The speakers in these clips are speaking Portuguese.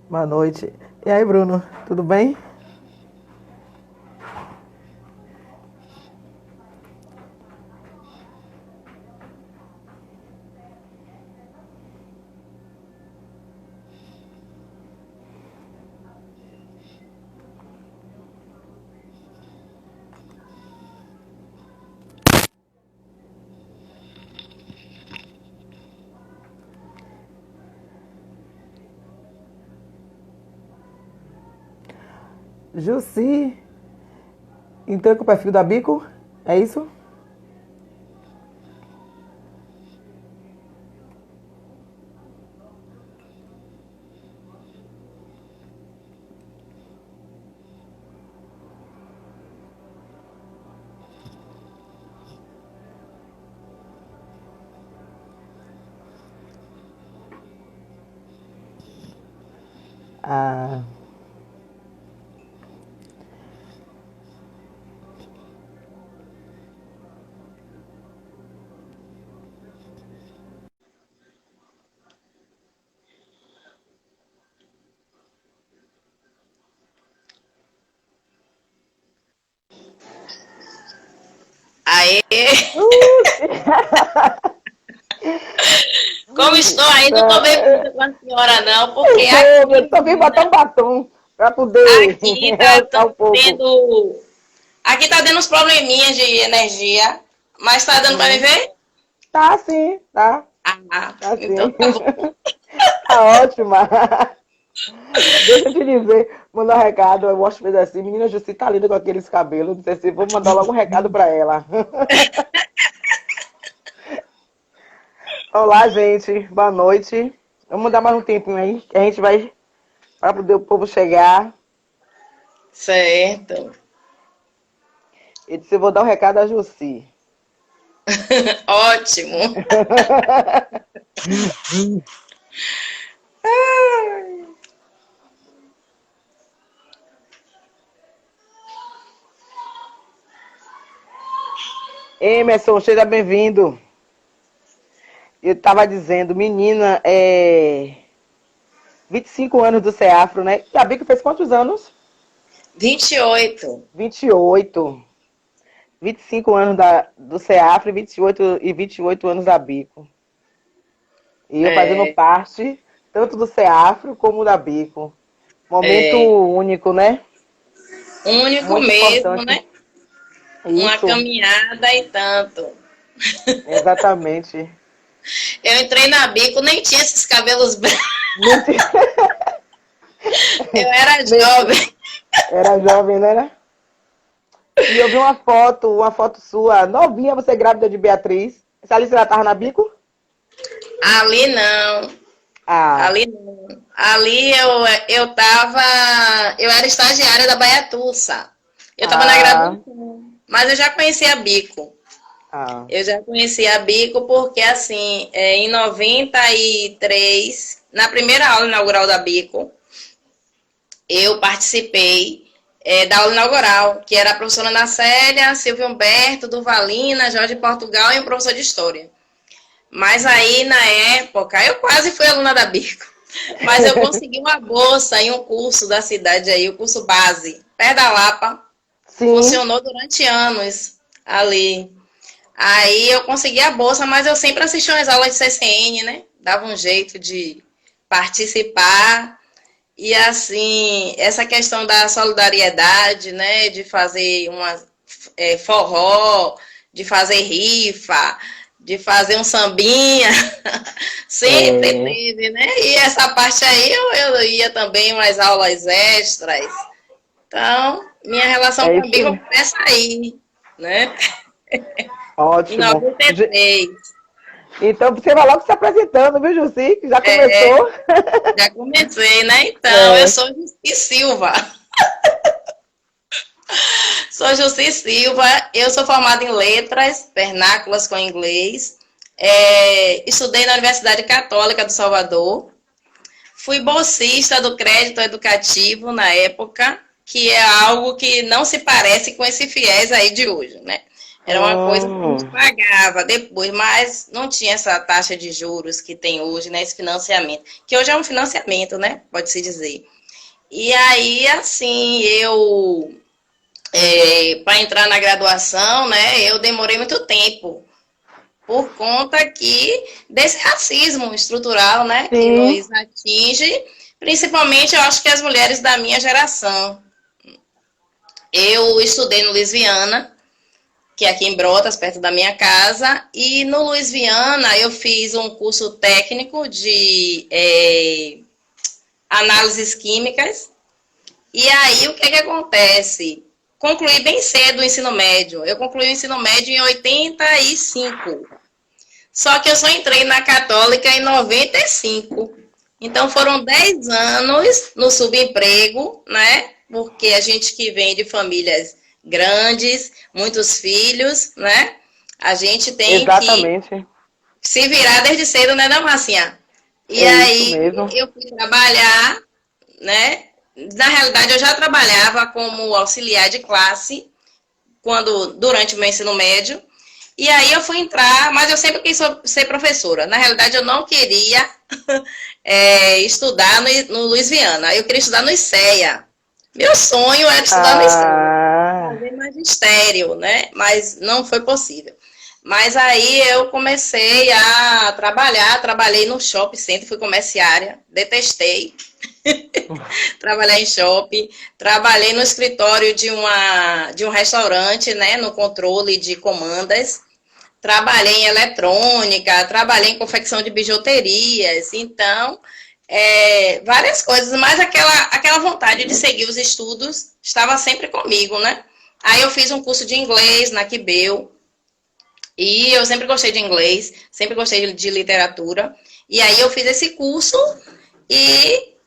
Boa noite. E aí, Bruno, tudo bem? Jussi, então com o perfil da Bico? É isso? Ah, Aê! uh, Como estou ainda, não tô bem bonita com a senhora, não, porque eu aqui, só vim botar menina, um batom para poder aqui realçar um pouco. tendo. Aqui tá dando uns probleminhas de energia, mas tá dando para me Uhum. ver? Tá sim, tá. Tá Então sim. tá bom. Tá ótima. Deixa eu te dizer, mandar um recado. Eu gosto de fazer assim. Menina Jussi tá linda com aqueles cabelos. Não sei se vou mandar logo um recado para ela. Olá, gente. Boa noite. Vamos dar mais um tempinho aí, que a gente vai para poder o povo chegar. Certo. Eu disse, eu vou dar um recado a Jussi. Ótimo. Emerson, seja bem-vindo. Eu estava dizendo, menina, 25 anos do Ceafro, né? E a Bico fez quantos anos? 28. 28. 25 anos do Ceafro e 28 anos da Bico. E eu fazendo É, parte tanto do Ceafro como da Bico. Momento é. único, né? Único Muito mesmo, importante. né? Uma Isso, caminhada e tanto. exatamente. Eu entrei na bico, nem tinha esses cabelos brancos. Nem tinha- Eu era nem- jovem. Era jovem, né? E eu vi uma foto sua, novinha, você grávida de Beatriz. Essa Alice, ela tava na Bico? Ali não. Ah, Ali não. Ali eu tava. Eu era estagiária da Baiatussa. Eu tava na ah, graduação. Mas eu já conhecia a Bico. ah. Eu já conhecia a Bico porque, assim, em 93, na primeira aula inaugural da Bico, eu participei da aula inaugural, que era a professora Ana Célia, Silvio Humberto, Duvalina, Jorge Portugal e um professor de História. Mas aí, na época, eu quase fui aluna da Bico. Mas eu consegui uma bolsa em um curso da cidade aí, o curso base, perto da Lapa. Sim, Funcionou durante anos ali. Aí eu consegui a bolsa, mas eu sempre assisti umas aulas de CCN, né? Dava um jeito de participar. E assim, essa questão da solidariedade, né? De fazer uma forró, de fazer rifa, de fazer um sambinha, sempre é, teve, né? E essa parte aí eu ia também umas aulas extras. Então, minha relação é com a isso. Bíblia começa aí, né? Em Ótimo. 93. Então você vai logo se apresentando, viu, Jussi? Que já É, começou. já comecei, né? Então, eu É, sou Jussi Silva. Sou Jussi Silva, eu sou formada em letras, vernáculas com inglês. Estudei na Universidade Católica do Salvador. Fui bolsista do crédito educativo na época, que é algo que não se parece com esse FIES aí de hoje, né? Era uma coisa que a gente pagava depois, mas não tinha essa taxa de juros que tem hoje, né? Esse financiamento. Que hoje é um financiamento, né? Pode-se dizer. E aí, assim, para entrar na graduação, né? Eu demorei muito tempo. Por conta desse racismo estrutural, né? Que Sim, nos atinge, principalmente, eu acho que as mulheres da minha geração. Eu estudei no Luiz Viana, que é aqui em Brotas, perto da minha casa, e no Luiz Viana eu fiz um curso técnico de análises químicas, e aí o que acontece? Concluí bem cedo o ensino médio. Eu concluí o ensino médio em 85. Só que eu só entrei na Católica em 95. Então foram 10 anos no subemprego, né? Porque a gente que vem de famílias grandes, muitos filhos, né? A gente tem que exatamente. se virar desde cedo, né, não, Marcinha? E É isso aí mesmo. eu fui trabalhar, né? Na realidade, eu já trabalhava como auxiliar de classe durante o meu ensino médio. E aí eu fui entrar, mas eu sempre quis ser professora. Na realidade, eu não queria estudar no Luiz Viana. Eu queria estudar no ICEA. Meu sonho era estudar no ICEA, Ah, fazer magistério, né? Mas não foi possível. Mas aí eu comecei a trabalhar, trabalhei no shopping center, fui comerciária, detestei trabalhar em shopping, trabalhei no escritório de um restaurante, né, no controle de comandas, trabalhei em eletrônica, trabalhei em confecção de bijuterias, então, várias coisas, mas aquela vontade de seguir os estudos estava sempre comigo, né? Aí eu fiz um curso de inglês na Quibeu, e eu sempre gostei de inglês, sempre gostei de literatura, e aí eu fiz esse curso e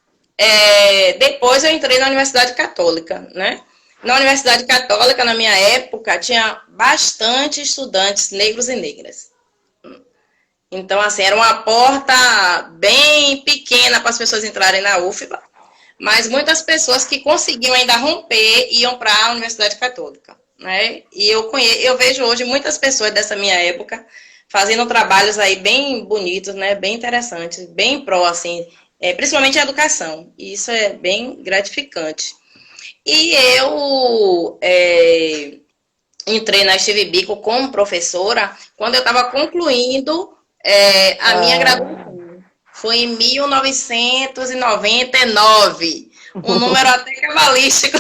depois eu entrei na Universidade Católica, né? Na Universidade Católica, na minha época, tinha bastante estudantes negros e negras. Então, assim, era uma porta bem pequena para as pessoas entrarem na UFBA, mas muitas pessoas que conseguiam ainda romper iam para a Universidade Católica, né? E eu vejo hoje muitas pessoas dessa minha época fazendo trabalhos aí bem bonitos, né? Bem interessantes, bem pró, assim, principalmente a educação. E isso é bem gratificante. E eu entrei na Steve Biko como professora quando eu estava concluindo a minha ah. graduação. Foi em 1999. Um número até cabalístico.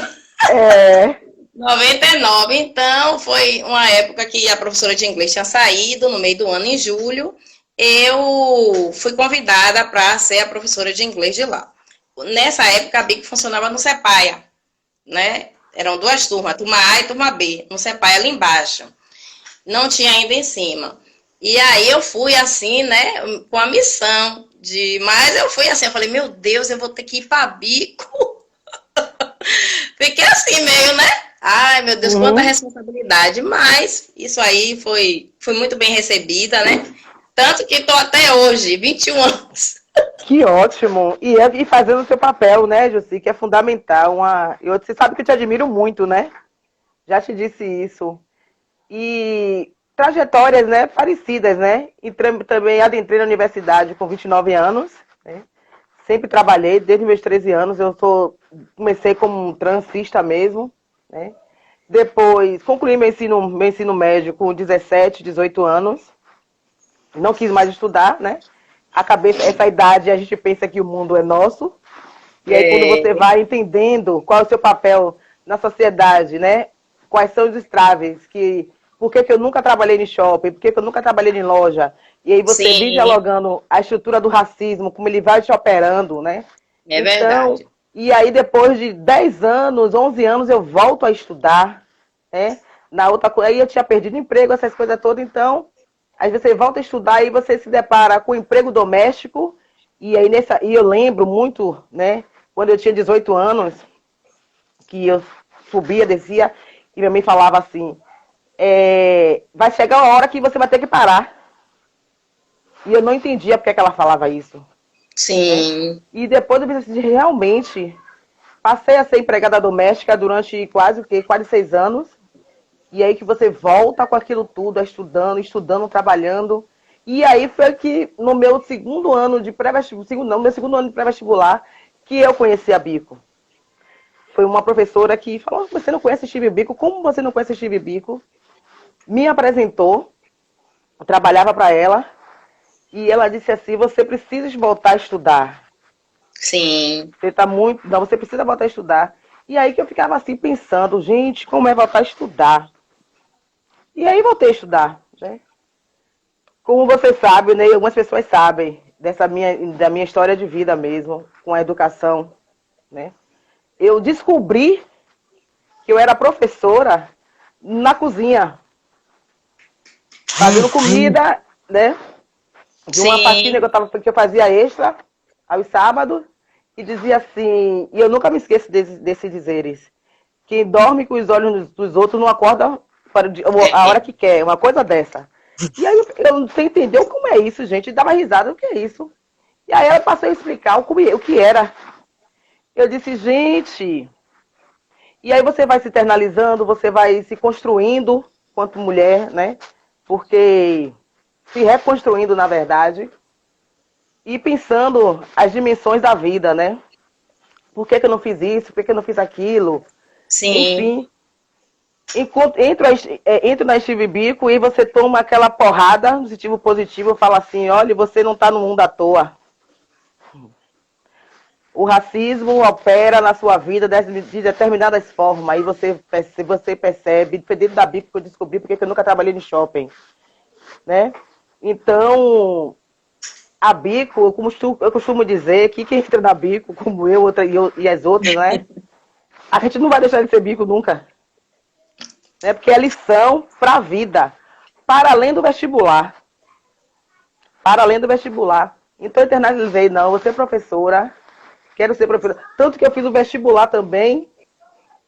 É, 99. Então, foi uma época que a professora de inglês tinha saído no meio do ano, em julho. Eu fui convidada para ser a professora de inglês de lá. Nessa época, a BIC funcionava no Sepaia, né? Eram duas turmas, turma A e turma B, no Sepaia ali embaixo. Não tinha ainda em cima. E aí eu fui assim, né, com a missão mas eu fui assim, eu falei, meu Deus, eu vou ter que ir para Bico. Fiquei assim meio, né? Ai, meu Deus, quanta uhum. responsabilidade. Mas isso aí foi muito bem recebida, né? Tanto que estou até hoje, 21 anos. Que ótimo. E fazendo o seu papel, né, Jussi, que é fundamental. Você sabe que eu te admiro muito, né? Já te disse isso. E trajetórias, né, parecidas, né? E também adentrei na universidade com 29 anos, né? Sempre trabalhei, desde meus 13 anos. Comecei como transista mesmo, né? Depois, concluí meu ensino médio com 17, 18 anos. Não quis mais estudar, né? Acabei essa idade, a gente pensa que o mundo é nosso. E aí, quando você vai entendendo qual é o seu papel na sociedade, né? Quais são os estraves, por que eu nunca trabalhei em shopping, por que eu nunca trabalhei em loja. E aí você vem Sim, dialogando a estrutura do racismo, como ele vai te operando, né? é Então, verdade. e aí depois de 10 anos, 11 anos, eu volto a estudar, né? Na outra coisa, aí eu tinha perdido emprego, essas coisas todas, então, aí você volta a estudar e você se depara com emprego doméstico, e eu lembro muito, né, quando eu tinha 18 anos, que eu subia, descia, e minha mãe falava assim, vai chegar uma hora que você vai ter que parar. E eu não entendia porque que ela falava isso, né? Sim, E depois eu pensei assim, realmente, passei a ser empregada doméstica durante quase 6 anos. E aí que você volta com aquilo tudo, estudando, trabalhando. E aí foi que no meu segundo ano de pré-vestibular, meu segundo ano de pré-vestibular, que eu conheci a Bico. Foi uma professora que falou: você não conhece Steve Bico? Como você não conhece Steve Bico? Me apresentou, eu trabalhava para ela, e ela disse assim: você precisa voltar a estudar. Sim. Você tá muito. Não, você precisa voltar a estudar. E aí que eu ficava assim pensando, gente, como é voltar a estudar? E aí voltei a estudar, né? Como você sabe, né? Algumas pessoas sabem da minha história de vida mesmo, com a educação, né? Eu descobri que eu era professora na cozinha, fazendo comida, né? De uma faxina Sim. que eu fazia extra aos sábados, e dizia assim, e eu nunca me esqueço desses dizeres: quem dorme com os olhos dos outros não acorda a hora que quer, uma coisa dessa. E aí eu não sei entender como é isso, gente, e dava risada, o que é isso? E aí ela passou a explicar o que era. Eu disse, gente, e aí você vai se internalizando, você vai se construindo quanto mulher, né? Porque se reconstruindo, na verdade, e pensando as dimensões da vida, né? Por que eu não fiz isso? Por que eu não fiz aquilo? Sim. Enfim, entra na Steve Bico e você toma aquela porrada no sentido positivo, fala assim: olha, você não está no mundo à toa. O racismo opera na sua vida de determinadas formas. Aí você percebe, dependendo da Bico que eu descobri, porque eu nunca trabalhei no shopping, né? Então, a Bico, eu costumo dizer que quem entra na Bico, como eu e as outras, né? A gente não vai deixar de ser Bico nunca. Né? Porque é lição para a vida, para além do vestibular. Para além do vestibular. Então eu internalizei, não, vou ser professora, quero ser professora. Tanto que eu fiz o vestibular também,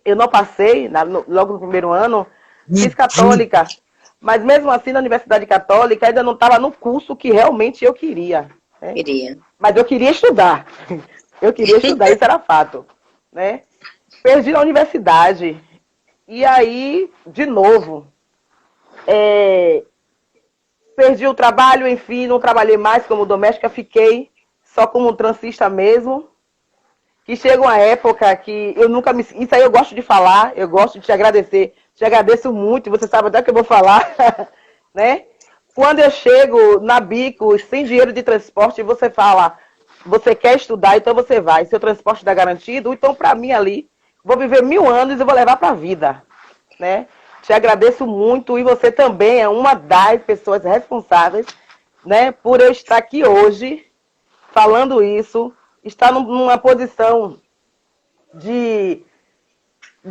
eu não passei, logo no primeiro ano, fiz católica. Mas mesmo assim, na Universidade Católica, ainda não estava no curso que realmente eu queria. Né? Queria. Mas eu queria estudar. Eu queria estudar, isso era fato. Né? Perdi na universidade. E aí, de novo, perdi o trabalho, enfim, não trabalhei mais como doméstica, fiquei só como transista mesmo. Que chega uma época que eu nunca me... Isso aí eu gosto de falar, eu gosto de te agradecer. Te agradeço muito, você sabe até o que eu vou falar, né? Quando eu chego na Bico, sem dinheiro de transporte, você fala, você quer estudar, então você vai. Seu transporte está garantido, então para mim ali, vou viver 1000 anos e vou levar para a vida, né? Te agradeço muito e você também é uma das pessoas responsáveis, né, por eu estar aqui hoje falando isso, estar numa posição de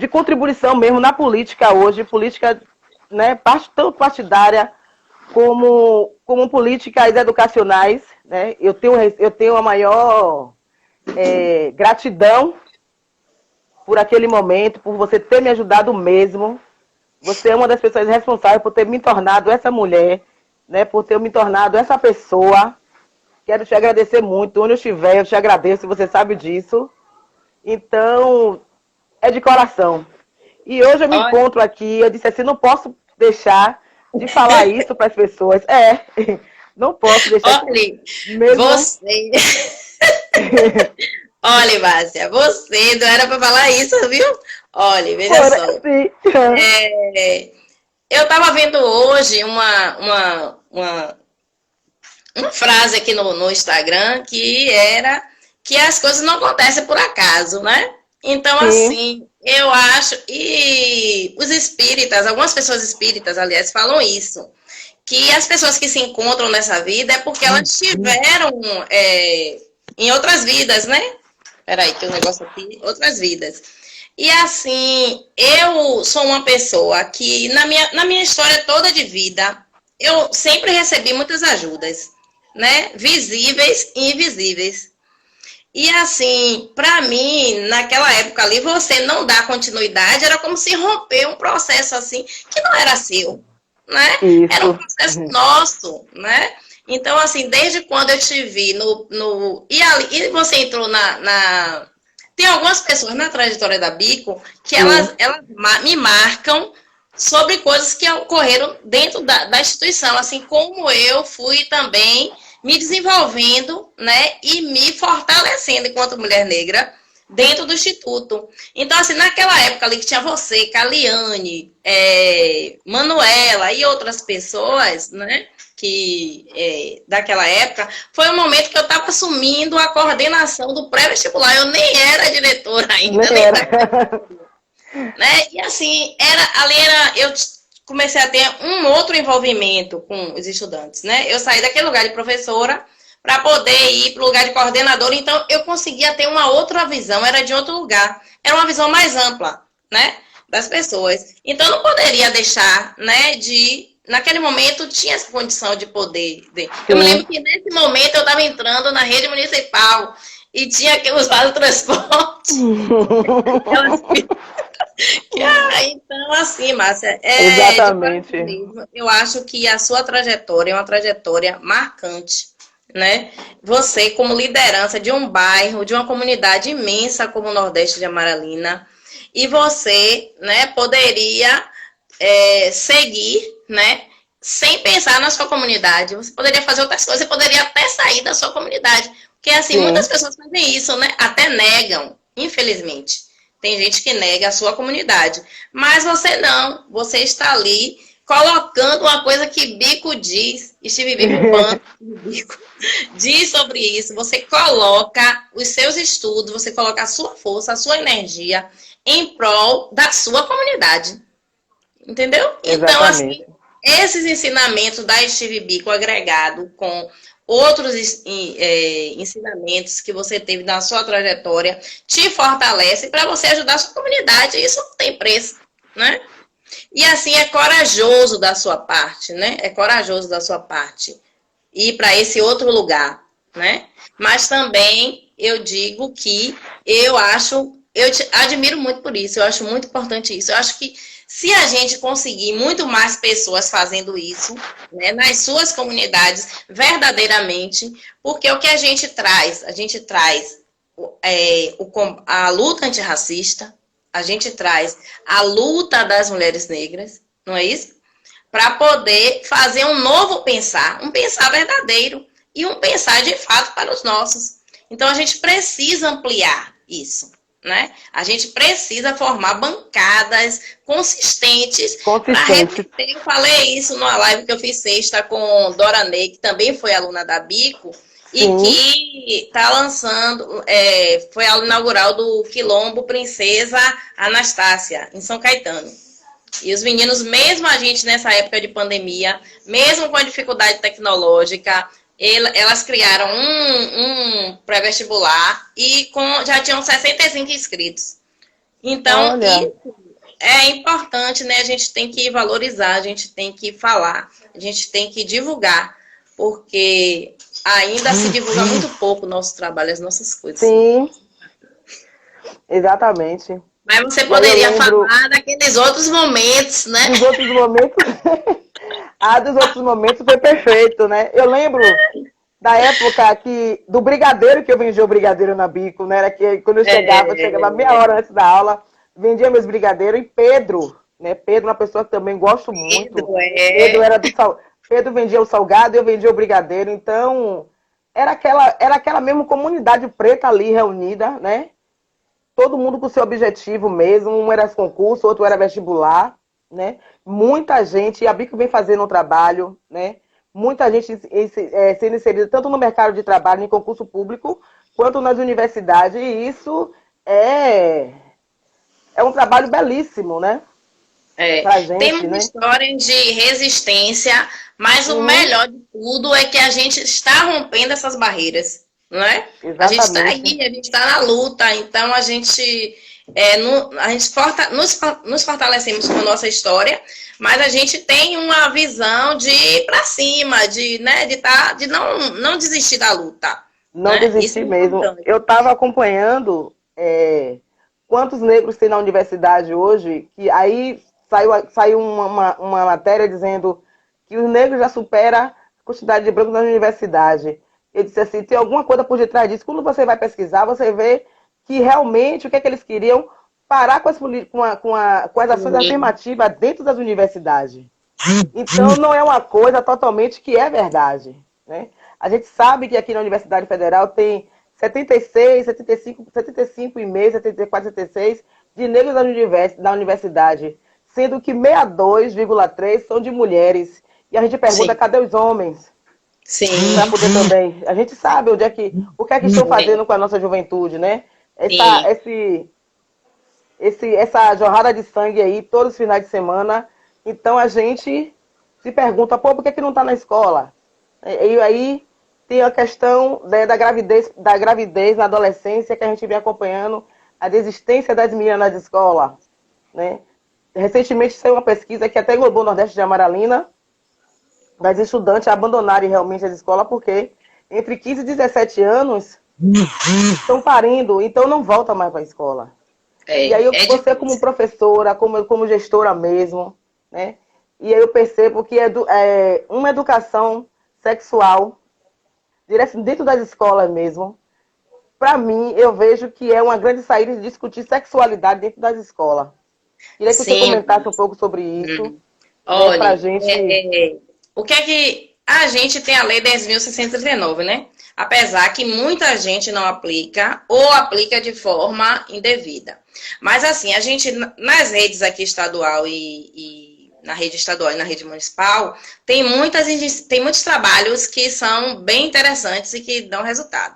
contribuição mesmo na política hoje, política, né, tanto partidária como políticas educacionais, né? Eu tenho a maior gratidão por aquele momento, por você ter me ajudado mesmo. Você é uma das pessoas responsáveis por ter me tornado essa mulher, né? Por ter me tornado essa pessoa. Quero te agradecer muito. Onde eu estiver, eu te agradeço, você sabe disso. Então, é de coração. E hoje eu me Olha, encontro aqui, eu disse assim, não posso deixar de falar isso para as pessoas. Não posso deixar olha, mesmo. você. Olha, Márcia, você não era para falar isso, viu? Olha, veja Por só. assim. É, eu estava vendo hoje uma frase aqui no Instagram que era que as coisas não acontecem por acaso, né? Então, Sim. assim, eu acho. E os espíritas, algumas pessoas espíritas, aliás, falam isso. Que as pessoas que se encontram nessa vida é porque elas tiveram em outras vidas, né? Peraí, que o negócio aqui, outras vidas. E assim, eu sou uma pessoa que, na minha história toda de vida, eu sempre recebi muitas ajudas, né? Visíveis e invisíveis. E assim, para mim, naquela época ali, você não dar continuidade era como se romper um processo assim que não era seu, né? Era um Isso. processo nosso, né? Então, assim, desde quando eu te vi e você entrou Tem algumas pessoas na trajetória da Bico que Sim. elas me marcam sobre coisas que ocorreram dentro da instituição, assim como eu fui também me desenvolvendo, né, e me fortalecendo enquanto mulher negra dentro do Instituto. Então, assim, naquela época ali que tinha você, Caliane, Manuela e outras pessoas, né, daquela época, foi um momento que eu estava assumindo a coordenação do pré-vestibular. Eu nem era diretora ainda, Nem era. né? E assim, eu comecei a ter um outro envolvimento com os estudantes, né? Eu saí daquele lugar de professora para poder ir para o lugar de coordenadora, então eu conseguia ter uma outra visão, era de outro lugar, era uma visão mais ampla, né, das pessoas. Então eu não poderia deixar, né, naquele momento tinha essa condição de poder. Eu me lembro que nesse momento eu estava entrando na rede municipal e tinha que usar o transporte. Então, assim, Márcia, exatamente. Eu acho que a sua trajetória é uma trajetória marcante, né? Você, como liderança de um bairro, de uma comunidade imensa como o Nordeste de Amaralina, e você, né, poderia seguir, né, sem pensar na sua comunidade. Você poderia fazer outras coisas, você poderia até sair da sua comunidade. Porque, assim, muitas pessoas fazem isso, né? Até negam, infelizmente. Tem gente que nega a sua comunidade. Mas você não. Você está ali colocando uma coisa que Bico diz. Steve Bico diz sobre isso. Você coloca os seus estudos, você coloca a sua força, a sua energia em prol da sua comunidade. Entendeu? Exatamente. Então, assim, esses ensinamentos da Steve Bico agregado com outros ensinamentos que você teve na sua trajetória te fortalece para você ajudar a sua comunidade. Isso não tem preço, né? E assim, é corajoso da sua parte, né? É corajoso da sua parte ir para esse outro lugar, né? Mas também eu digo que eu te admiro muito por isso, eu acho muito importante isso. Eu acho que se a gente conseguir muito mais pessoas fazendo isso, né, nas suas comunidades, verdadeiramente, porque o que a gente traz a luta antirracista, a gente traz a luta das mulheres negras, não é isso? Para poder fazer um novo pensar, um pensar verdadeiro e um pensar de fato para os nossos. Então a gente precisa ampliar isso. Né? A gente precisa formar bancadas consistentes. Eu falei isso numa live que eu fiz sexta com Dora Ney, que também foi aluna da Bico, e que está lançando, foi a aula inaugural do Quilombo Princesa Anastácia, em São Caetano. E os meninos, mesmo a gente nessa época de pandemia, mesmo com a dificuldade tecnológica, elas criaram um pré-vestibular e já tinham 65 inscritos. Então, isso é importante, né? A gente tem que valorizar, a gente tem que falar, a gente tem que divulgar, porque ainda se divulga muito pouco o nosso trabalho, as nossas coisas. Sim, exatamente. Mas você poderia falar daqueles outros momentos, né? Dos outros momentos... dos outros momentos foi perfeito, né? Eu lembro da época do brigadeiro, que eu vendia o brigadeiro na Bico, né? Era que quando eu chegava meia hora antes da aula, vendia meus brigadeiros, e Pedro, né? Pedro, uma pessoa que também gosto muito. Pedro vendia o salgado e eu vendia o brigadeiro, então era aquela mesma comunidade preta ali reunida, né? Todo mundo com seu objetivo mesmo, um era concurso, outro era vestibular, né? Muita gente, e a Bico vem fazendo um trabalho, né? Muita gente sendo inserida tanto no mercado de trabalho, em concurso público, quanto nas universidades, e isso é um trabalho belíssimo, né? Pra gente, tem uma história de resistência, mas o melhor de tudo é que a gente está rompendo essas barreiras, não é? Exatamente. A gente está aqui, a gente está na luta, então a gente... nos fortalecemos com a nossa história, mas a gente tem uma visão de ir para cima, de não desistir da luta. Não desistir mesmo. Eu estava acompanhando quantos negros tem na universidade hoje, que aí saiu uma matéria dizendo que os negros já superam a quantidade de brancos na universidade. Eu disse assim, tem alguma coisa por detrás disso. Quando você vai pesquisar, você vê que realmente o que é que eles queriam? parar com as ações afirmativas dentro das universidades. Então, não é uma coisa totalmente que é verdade, né? A gente sabe que aqui na Universidade Federal tem 76, 75, 75,5, 74, 76 de negros da universidade, sendo que 62,3 são de mulheres. E a gente pergunta, cadê os homens? Sim. Para poder também. A gente sabe o que é que estão fazendo com a nossa juventude, né? Essa jorrada de sangue aí, todos os finais de semana. Então a gente se pergunta, pô, por que não está na escola? E aí tem a questão da gravidez na adolescência, que a gente vem acompanhando, a desistência das meninas na escola, né? Recentemente saiu uma pesquisa que até englobou o Nordeste de Amaralina, das estudantes abandonarem realmente as escolas, porque entre 15 e 17 anos estão parindo, então não volta mais para a escola. E aí você como professora, como gestora mesmo, né? E aí eu percebo que uma educação sexual, dentro das escolas mesmo, para mim, eu vejo que é uma grande saída de discutir sexualidade dentro das escolas. Queria que você comentasse um pouco sobre isso. Olha, pra gente... o que é que a gente tem a Lei 10.639, né? Apesar que muita gente não aplica ou aplica de forma indevida. Mas assim, a gente, nas redes aqui estadual e na rede estadual e na rede municipal, tem muitos trabalhos que são bem interessantes e que dão resultado.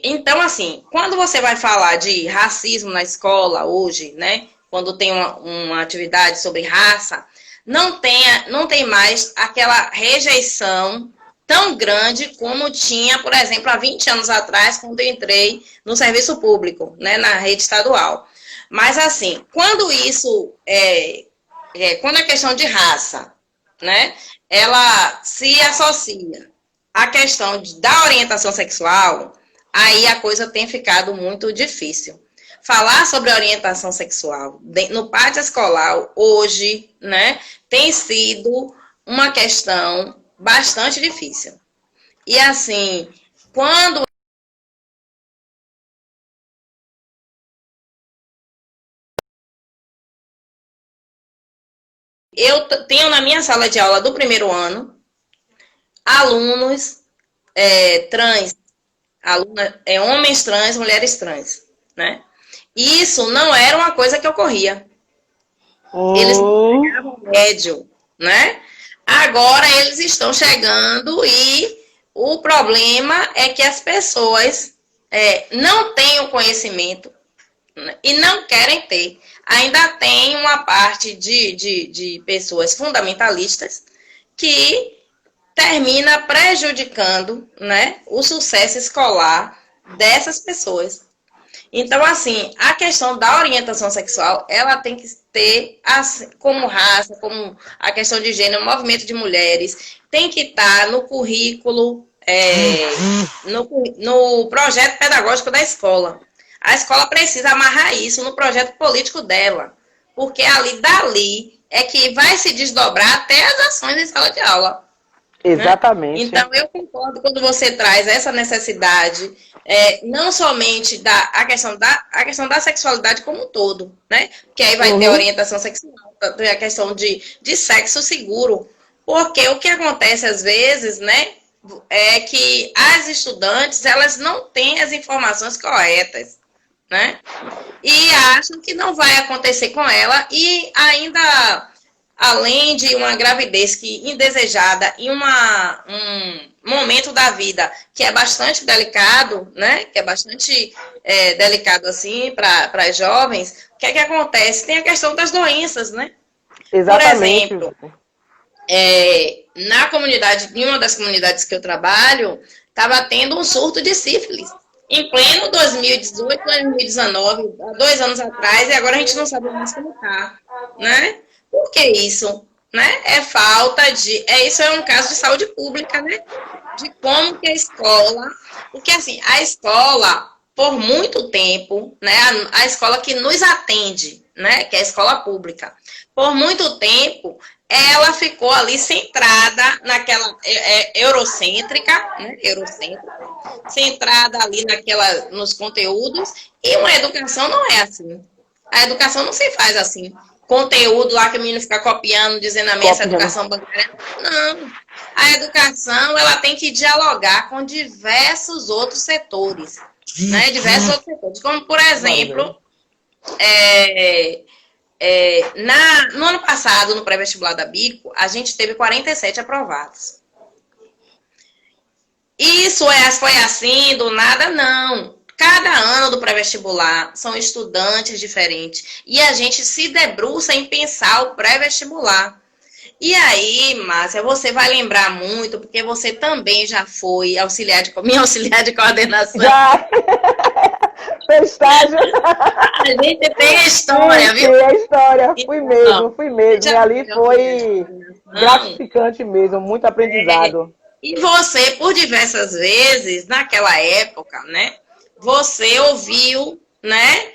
Então, assim, quando você vai falar de racismo na escola hoje, né? Quando tem uma atividade sobre raça, não tem mais aquela rejeição tão grande como tinha, por exemplo, há 20 anos atrás, quando eu entrei no serviço público, né, na rede estadual. Mas, assim, quando a questão de raça, né, ela se associa à questão da orientação sexual, aí a coisa tem ficado muito difícil. Falar sobre orientação sexual no pátio escolar hoje, né, tem sido uma questão bastante difícil. E assim, quando eu tenho na minha sala de aula do primeiro ano alunos trans, homens trans, mulheres trans, né? Isso não era uma coisa que ocorria. Eles não chegavam médio, né? Agora eles estão chegando e o problema é que as pessoas não têm o conhecimento, né, e não querem ter. Ainda tem uma parte de pessoas fundamentalistas que termina prejudicando, né, o sucesso escolar dessas pessoas. Então, assim, a questão da orientação sexual, ela tem que ter, assim, como raça, como a questão de gênero, movimento de mulheres, tem que estar no currículo, no projeto pedagógico da escola. A escola precisa amarrar isso no projeto político dela, porque dali é que vai se desdobrar até as ações em sala de aula. Exatamente. Né? Então, eu concordo quando você traz essa necessidade, não somente a questão da sexualidade como um todo, né? Que aí vai ter orientação sexual, a questão de sexo seguro. Porque o que acontece às vezes, né, é que as estudantes, elas não têm as informações corretas, né? E acham que não vai acontecer com ela e ainda... Além de uma gravidez indesejada e um momento da vida que é bastante delicado, né? Que é bastante delicado assim para as jovens, o que é que acontece? Tem a questão das doenças, né? Exatamente. Por exemplo, em uma das comunidades que eu trabalho, estava tendo um surto de sífilis. Em pleno 2018, 2019, há 2 anos atrás, e agora a gente não sabe mais como está, né? Por que isso? Né? Isso é um caso de saúde pública, né? De como que a escola... Porque, assim, a escola, por muito tempo, né? A escola que nos atende, né? Que é a escola pública. Por muito tempo, ela ficou ali centrada naquela eurocêntrica, né? Eurocêntrica, centrada ali nos conteúdos, e uma educação não é assim. A educação não se faz assim. Conteúdo lá que o menino fica copiando, dizendo a minha essa educação bancária. Não. A educação, ela tem que dialogar com diversos outros setores, né? Diversos outros setores. Como, por exemplo, no ano passado, no pré-vestibular da Bico, a gente teve 47 aprovados. Isso foi assim, do nada, não. Cada ano do pré-vestibular são estudantes diferentes. E a gente se debruça em pensar o pré-vestibular. E aí, Márcia, você vai lembrar muito, porque você também já foi minha auxiliar de coordenação. Já! Tem estágio. A gente tem a história, viu? Tem a história. Fui mesmo. E ali foi gratificante mesmo, muito aprendizado. E você, por diversas vezes, naquela época, né? Você ouviu, né?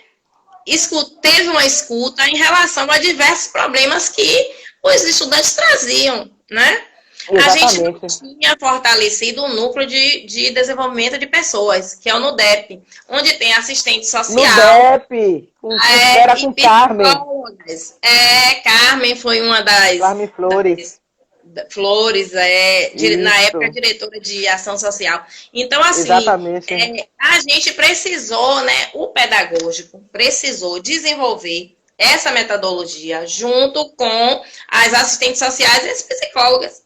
Teve uma escuta em relação a diversos problemas que os estudantes traziam, né? Exatamente. A gente não tinha fortalecido o núcleo de desenvolvimento de pessoas, que é o NUDEP, onde tem assistente social. NUDEP, era com Carmen. Carmen foi uma das... Carmen Flores. Flores, na época diretora de ação social. Então, assim, a gente precisou, né, o pedagógico precisou desenvolver essa metodologia junto com as assistentes sociais e as psicólogas.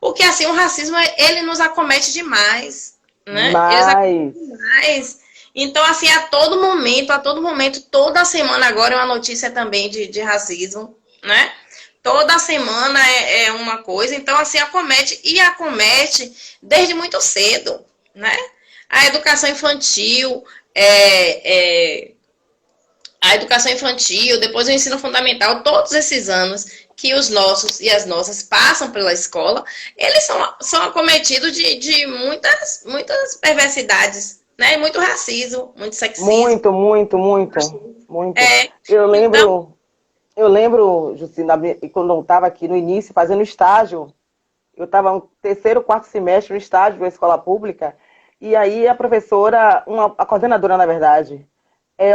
Porque, assim, o racismo, ele nos acomete demais, né? Demais. Então, assim, a todo momento, toda semana agora é uma notícia também de racismo, né? Toda semana é uma coisa, então assim, acomete desde muito cedo, né? A educação infantil, depois o ensino fundamental, todos esses anos que os nossos e as nossas passam pela escola, eles são acometidos de muitas perversidades, né? Muito racismo, muito sexismo. Muito. Eu lembro, Justina, quando eu estava aqui no início, fazendo estágio, eu estava no 3º, 4º semestre no estágio da escola pública, e aí a professora, a coordenadora, na verdade,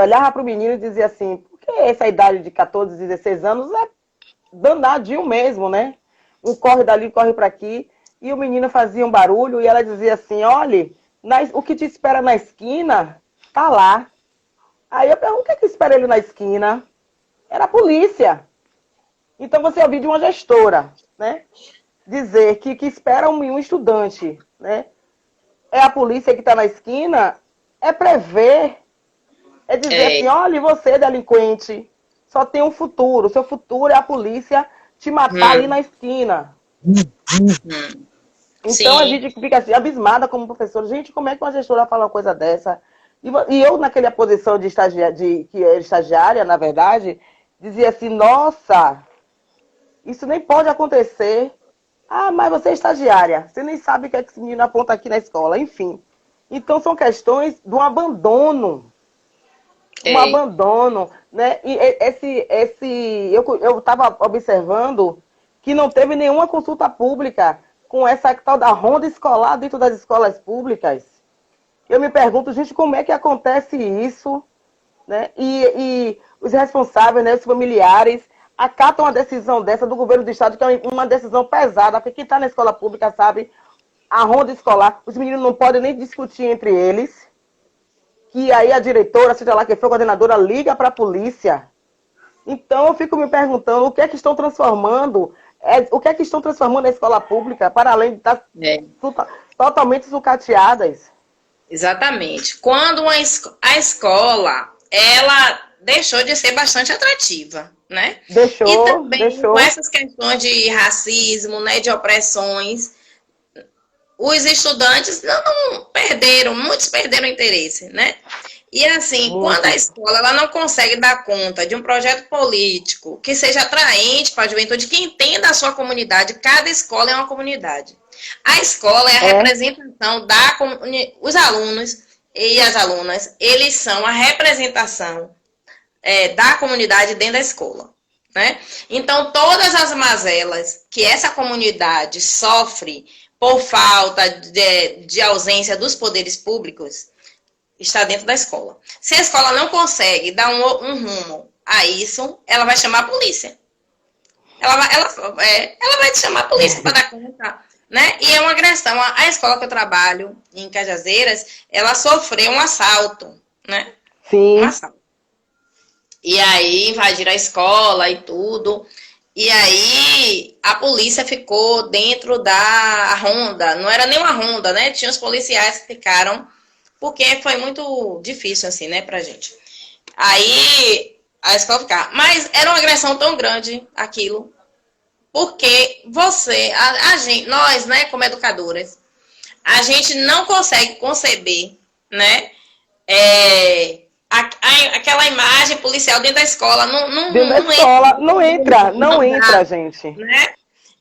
olhava para o menino e dizia assim, porque essa idade de 14, 16 anos é danadinho mesmo, né? Um corre dali, corre para aqui, e o menino fazia um barulho, e ela dizia assim, olha, o que te espera na esquina, tá lá. Aí eu pergunto, o que espera ele na esquina? Era a polícia. Então você ouviu de uma gestora, né? Dizer que espera um estudante, né? É a polícia que está na esquina, é prever, é dizer assim, olha, você, delinquente, só tem um futuro. Seu futuro é a polícia te matar ali na esquina. Então a gente fica assim, abismada como professor. Gente, como é que uma gestora fala uma coisa dessa? E eu, naquela posição que era estagiária, na verdade, dizia assim, nossa, isso nem pode acontecer. Ah, mas você é estagiária, você nem sabe o que é que esse menino aponta aqui na escola, enfim. Então são questões do abandono. Um abandono, né? E eu estava observando que não teve nenhuma consulta pública com essa tal da ronda escolar dentro das escolas públicas. Eu me pergunto, gente, como é que acontece isso, né? E os responsáveis, né, os familiares, acatam uma decisão dessa do governo do estado, que é uma decisão pesada, porque quem está na escola pública sabe, a ronda escolar, os meninos não podem nem discutir entre eles, que aí a diretora, seja lá quem for, a coordenadora, liga para a polícia. Então eu fico me perguntando o que é que estão transformando, a escola pública, para além de estar totalmente sucateadas. Exatamente. Quando a escola, ela deixou de ser bastante atrativa, né? Deixou. E também com essas questões de racismo, né, de opressões, os estudantes muitos perderam interesse, né? E assim, quando a escola ela não consegue dar conta de um projeto político que seja atraente para a juventude, que entenda a sua comunidade, cada escola é uma comunidade. A escola é a representação da comunidade, os alunos e as alunas, eles são a representação da comunidade dentro da escola. né? Então, todas as mazelas que essa comunidade sofre por falta de ausência dos poderes públicos está dentro da escola. Se a escola não consegue dar um rumo a isso, ela vai chamar a polícia. Ela vai te chamar a polícia para dar conta, né? E é uma agressão. A escola que eu trabalho, em Cajazeiras, ela sofreu um assalto, né? Sim. Um assalto. E aí invadiram a escola e tudo. E aí a polícia ficou dentro da ronda. Não era nem uma ronda, né? Tinha os policiais que ficaram, porque foi muito difícil, assim, né, pra gente. Aí a escola ficava. Mas era uma agressão tão grande aquilo. Porque a gente, nós, né, como educadoras, a gente não consegue conceber, né, aquela imagem policial dentro da escola. Não entra, gente. Né?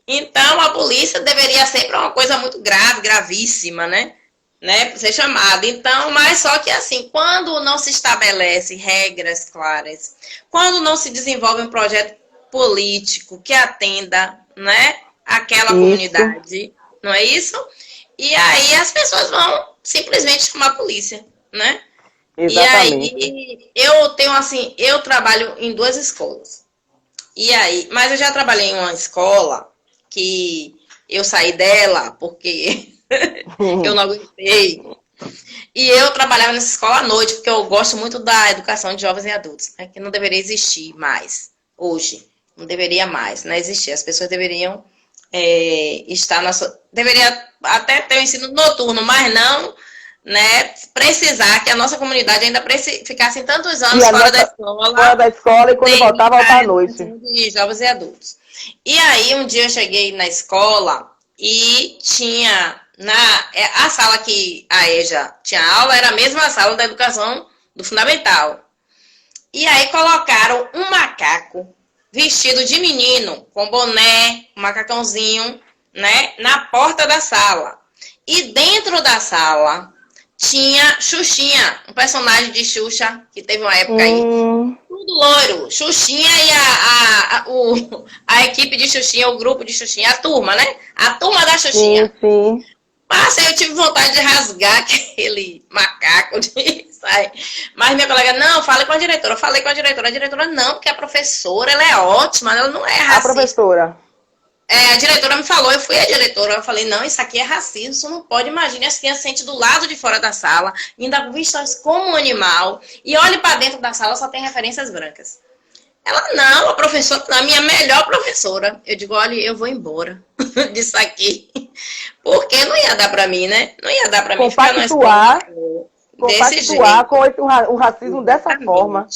Então, a polícia deveria ser para uma coisa muito grave, gravíssima, né? Para ser chamada. Então, mas só que assim, quando não se estabelece regras claras, quando não se desenvolve um projeto político que atenda, né, aquela comunidade, não é isso? E aí as pessoas vão simplesmente chamar a polícia, né? Exatamente. E aí eu tenho assim, eu trabalho em 2 escolas. E aí, mas eu já trabalhei em uma escola que eu saí dela porque eu não aguentei. E eu trabalhava nessa escola à noite, porque eu gosto muito da educação de jovens e adultos, né, que não deveria existir mais hoje. Não deveria mais, né, existir. As pessoas deveriam estar na sua... Deveria até ter o ensino noturno, mas não, né, precisar que a nossa comunidade ainda ficasse tantos anos fora da escola. Fora da escola e quando voltava à noite. De jovens e adultos. E aí, um dia eu cheguei na escola e tinha a sala que a EJA tinha aula, era a mesma sala da educação do fundamental. E aí colocaram um macaco vestido de menino, com boné, um macacãozinho, né, na porta da sala. E dentro da sala tinha Xuxinha, um personagem de Xuxa, que teve uma época aí. Tudo loiro. Xuxinha e a equipe de Xuxinha, o grupo de Xuxinha, a turma, né? A turma da Xuxinha. Sim. Mas eu tive vontade de rasgar aquele macaco de sair. Mas minha colega, não, fale com a diretora. Falei com a diretora não, porque a professora, ela é ótima, ela não é racista. A professora. A diretora me falou, eu fui a diretora, eu falei, não, isso aqui é racismo, isso não pode, imagine, as crianças sentem do lado de fora da sala, ainda vistas como um animal, e olhe para dentro da sala, só tem referências brancas. Ela, não, a professora, a minha melhor professora. Eu digo, olha, eu vou embora disso aqui, porque não ia dar para mim, né? Não ia dar para mim ficar na escola desse jeito. Com o racismo dessa forma.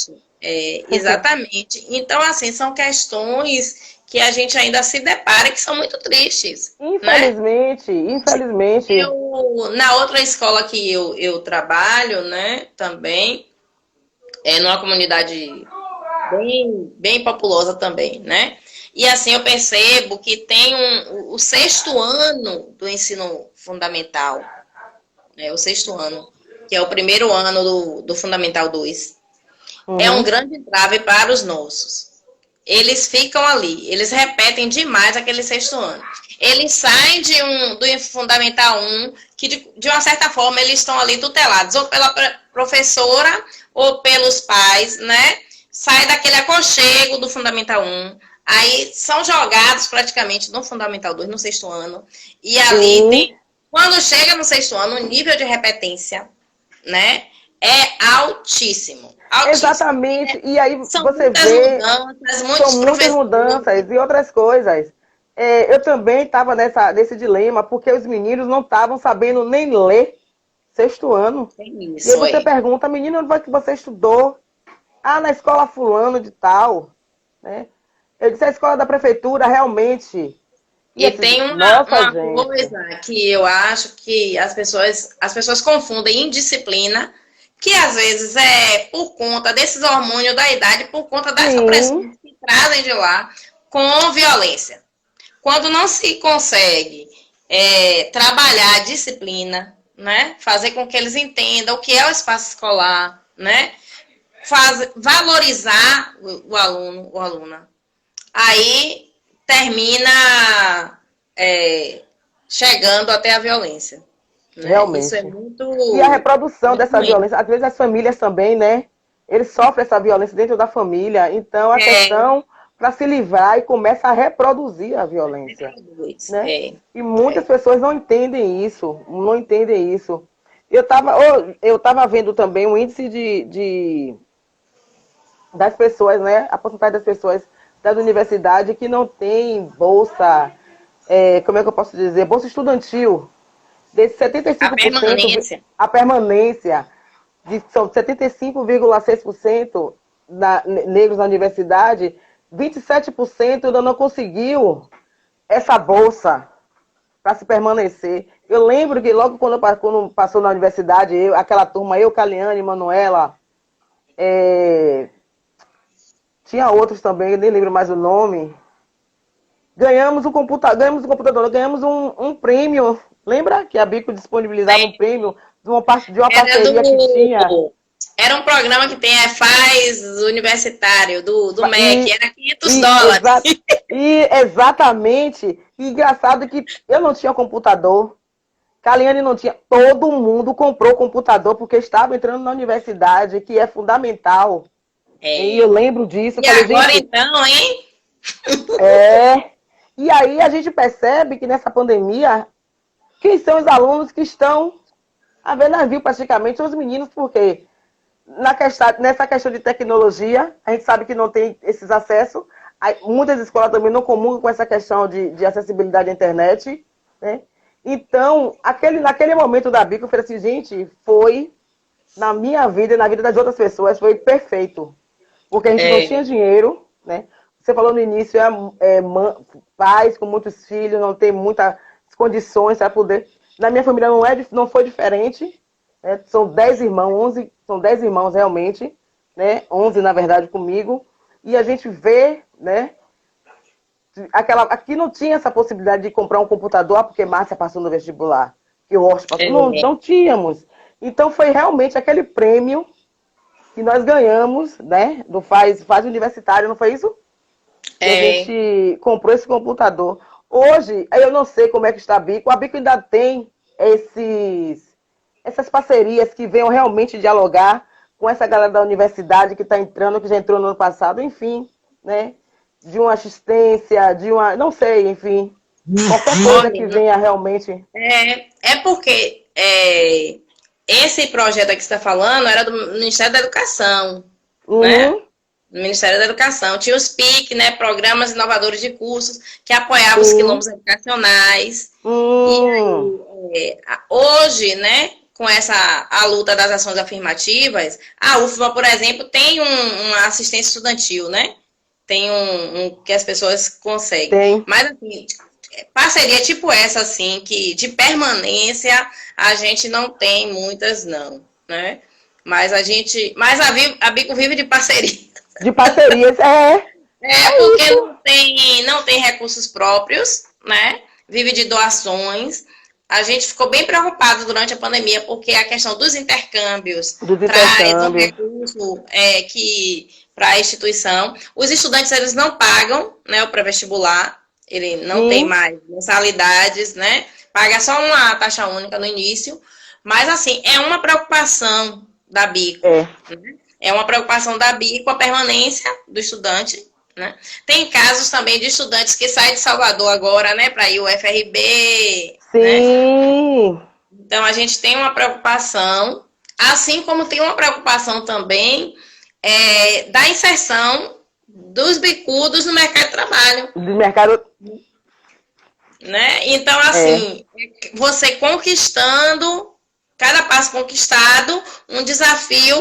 Exatamente. Então, assim, são questões que a gente ainda se depara que são muito tristes. Infelizmente, né? Infelizmente. Na outra escola que eu trabalho, né, também, numa comunidade bem populosa também, né? E assim eu percebo que tem o 6º ano do ensino fundamental, né, o 6º ano, que é o primeiro ano do Fundamental 2. É um grande entrave para os nossos. Eles ficam ali, eles repetem demais aquele 6º ano. Eles saem do Fundamental 1, que de uma certa forma eles estão ali tutelados, ou pela professora, ou pelos pais, né? Sai daquele aconchego do Fundamental 1, aí são jogados praticamente no Fundamental 2, no 6º ano, e ali tem, quando chega no 6º ano, o nível de repetência, né, é altíssimo. Exatamente, e aí você vê, são muitas mudanças e outras coisas. Eu também estava nesse dilema, porque os meninos não estavam sabendo nem ler 6º ano. Isso, e aí você pergunta, menino, onde foi que você estudou? Ah, na escola fulano de tal, né? Eu disse, a escola da prefeitura, realmente. E tem uma coisa que eu acho que as pessoas confundem indisciplina, que às vezes é por conta desses hormônios da idade, por conta dessa pressão que trazem de lá, com violência. Quando não se consegue trabalhar a disciplina, né? Fazer com que eles entendam o que é o espaço escolar, né? Valorizar o aluno, ou aluna, aí termina chegando até a violência. Né? Realmente. Isso é muito... E a reprodução muito dessa ruim. violência, às vezes as famílias também, né? Eles sofrem essa violência dentro da família. Então, a questão para se livrar e começa a reproduzir a violência. Né? E muitas pessoas não entendem isso. Não entendem isso. Eu estava vendo também o índice das pessoas, né? A porcentagem das pessoas das universidades que não tem bolsa, como é que eu posso dizer? Bolsa estudantil. Desse 75%, a permanência são 75,6% negros na universidade, 27% ainda não conseguiu essa bolsa para se permanecer. Eu lembro que logo quando passou na universidade, aquela turma, Caliane, Manuela, tinha outros também, eu nem lembro mais o nome. Ganhamos um computador, ganhamos um prêmio. Lembra que a Bico disponibilizava um prêmio de uma parceria que tinha? Era um programa que tem FAS universitário, do MEC, era $500. Exatamente. E engraçado que eu não tinha computador. Caliane não tinha. Todo mundo comprou computador porque estava entrando na universidade, que é fundamental. E eu lembro disso. E agora então, hein? E aí a gente percebe que nessa pandemia, quem são os alunos que estão a ver navio praticamente? São os meninos, porque nessa questão de tecnologia, a gente sabe que não tem esses acessos. Muitas escolas também não comungam com essa questão de acessibilidade à internet. Né? Então, naquele momento da Bico, eu falei assim, gente, foi na minha vida e na vida das outras pessoas, foi perfeito. Porque a gente não tinha dinheiro, né? Você falou no início, pais com muitos filhos, não tem muitas condições para poder... Na minha família não foi diferente. Né? São 10 irmãos, são 10 irmãos realmente, né? 11 na verdade comigo. E a gente vê, né? Aqui não tinha essa possibilidade de comprar um computador porque Márcia passou no vestibular, que o Rocha passou. Não tínhamos. Então foi realmente aquele prêmio que nós ganhamos, né? Do Faz Universitário, não foi isso? A gente comprou esse computador. Hoje, eu não sei como é que está a Bico. A Bico ainda tem essas parcerias que venham realmente dialogar com essa galera da universidade que está entrando, que já entrou no ano passado, enfim, né? De uma assistência, não sei, enfim. Qualquer coisa que venha realmente. Porque esse projeto aqui que você está falando era do Ministério da Educação, né? No Ministério da Educação. Tinha os PIC, né? Programas Inovadores de Cursos, que apoiavam os quilombos educacionais. E aí, hoje, né? Com a luta das ações afirmativas, a UFBA, por exemplo, tem uma assistência estudantil, né? Tem que as pessoas conseguem. Tem. Mas, assim, parceria tipo essa, assim, que de permanência a gente não tem muitas, não, né? Mas a Bico vive de parceria. De parcerias, porque não tem recursos próprios, né? Vive de doações. A gente ficou bem preocupado durante a pandemia, porque a questão dos intercâmbios traz um recurso para a instituição. Os estudantes, eles não pagam, né, o pré-vestibular, ele não tem mais mensalidades, né? Paga só uma taxa única no início. Mas, assim, é uma preocupação da Bico. É uma preocupação da Bico a permanência do estudante, né? Tem casos também de estudantes que saem de Salvador agora, né, para ir ao UFRB. Sim. Né? Então, a gente tem uma preocupação, assim como tem uma preocupação também da inserção dos bicudos no mercado de trabalho. Do mercado... Né? Então, assim, você conquistando, cada passo conquistado, um desafio